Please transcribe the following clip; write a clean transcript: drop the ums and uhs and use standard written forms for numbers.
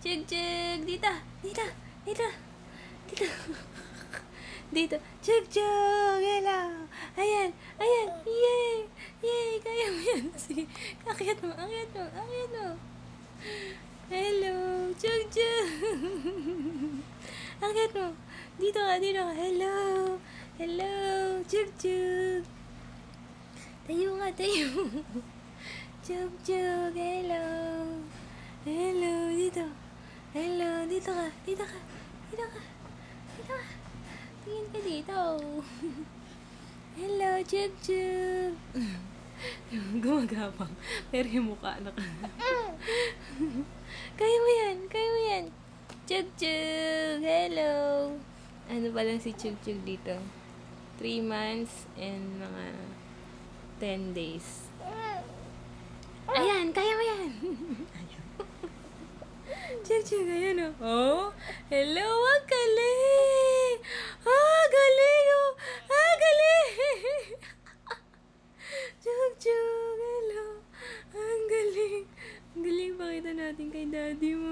Chug chug. Dito. Dito. Dito. Dito. Dito. Chug chug. Hello. Ayan. Ayan. Yay. Yay. Kaya mo yan. Sige. Akyat mo. Akyat mo. Akyat mo. Hello. Chug chug. Akyat mo. Dito ka. Dito ka. Hello. Hello. Chug chug. Tayo nga. Tayo. Chug chug. Hello. Hello. Dito. Hello. Dito ka. Dito ka. Dito ka. Dito ka. Tingin ka dito. Hello, Chug Chug. Gumagapang. Pero yung mukha na ka. Kaya mo yan. Kaya mo yan. Chug Chug. Hello. Ano pa lang si Chug Chug dito? 3 months and mga 10 days. Ayan. Kaya mo yan. Chug Chug. Ayan o. Oh. Hello. Ang galing. Ah, galing o. Ah, galing. Chug Chug. Hello. Ang galing. Ang galing. Pakita natin kay daddy mo.